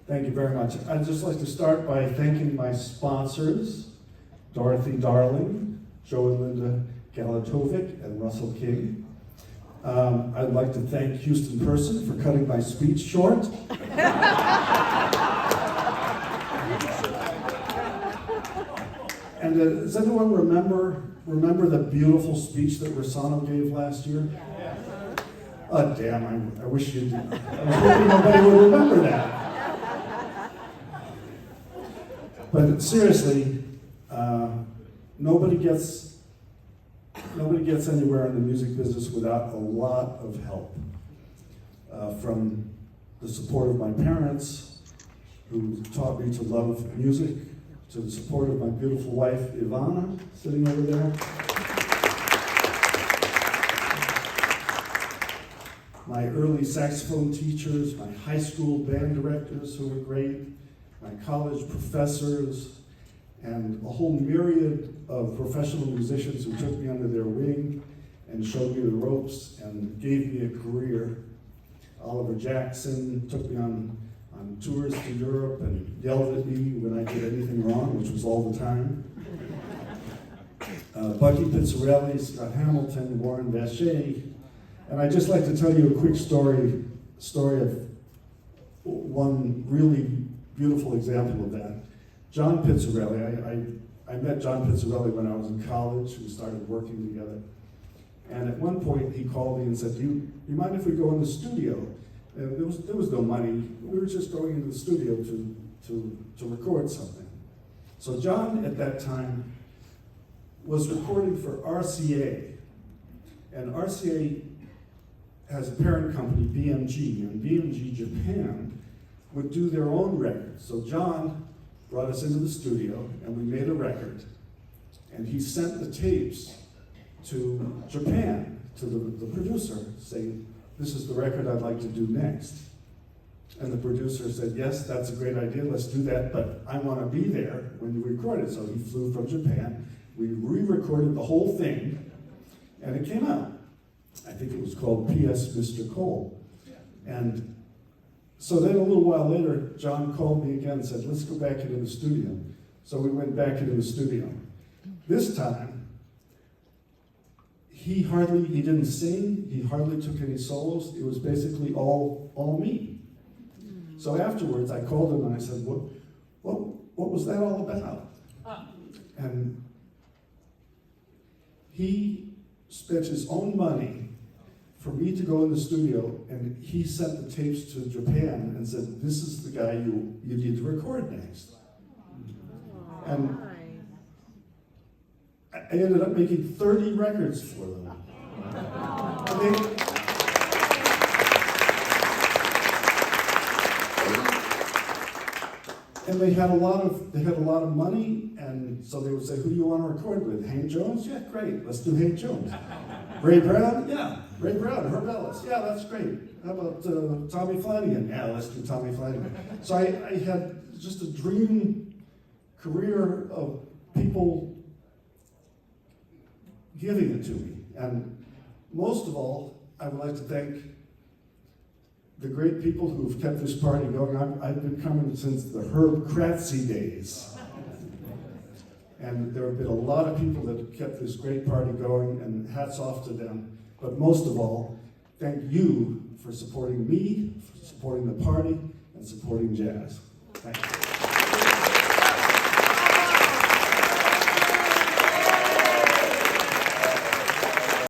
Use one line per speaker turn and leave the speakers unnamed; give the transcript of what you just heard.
Thank you very much. I'd just like to start by thanking my sponsors, Dorothy Darling, Joe and Linda Galatovic, and Russell King. I'd like to thank Houston Person for cutting my speech short. And does anyone remember the beautiful speech that Rossano gave last year? Oh, damn, I wish you did. I was hoping nobody would remember that. But seriously, nobody gets anywhere in the music business without a lot of help. From the support of my parents, who taught me to love music, to the support of my beautiful wife, Ivana, sitting over there. My early saxophone teachers, my high school band directors who were great, my college professors, and a whole myriad of professional musicians who took me under their wing and showed me the ropes and gave me a career. Oliver Jackson took me on tours to Europe and yelled at me when I did anything wrong, which was all the time. Bucky Pizzarelli, Scott Hamilton, Warren Vacher. And I'd just like to tell you a quick story of one really beautiful example of that. John Pizzarelli, I met John Pizzarelli when I was in college. We started working together. And at one point he called me and said, you mind if we go in the studio? And there was no money. We were just going into the studio to record something. So John at that time was recording for RCA. And RCA has a parent company, BMG, and BMG Japan would do their own records. So John brought us into the studio and we made a record. And he sent the tapes to Japan, to the producer, saying, this is the record I'd like to do next. And the producer said, yes, that's a great idea, let's do that, but I want to be there when you record it. So he flew from Japan, we re-recorded the whole thing, and it came out. I think it was called P.S. Mr. Cole. And so then a little while later, John called me again and said, let's go back into the studio. So we went back into the studio. This time, he didn't sing, he hardly took any solos, it was basically all me. So afterwards, I called him and I said, what was that all about? And he spent his own money for me to go in the studio, and he sent the tapes to Japan and said, this is the guy you need to record next. And I ended up making 30 records for them. And they had a lot of money, and so they would say, who do you want to record with? Hank Jones? Yeah, great, let's do Hank Jones. Ray Brown? Yeah, Ray Brown. Herb Ellis? Yeah, that's great. How about Tommy Flanagan? Yeah, let's do Tommy Flanagan. So I had just a dream career of people giving it to me. And most of all, I would like to thank the great people who've kept this party going. I've been coming since the Herb Kratzy days. And there have been a lot of people that have kept this great party going, and hats off to them. But most of all, thank you for supporting me, for supporting the party, and supporting jazz. Thank you.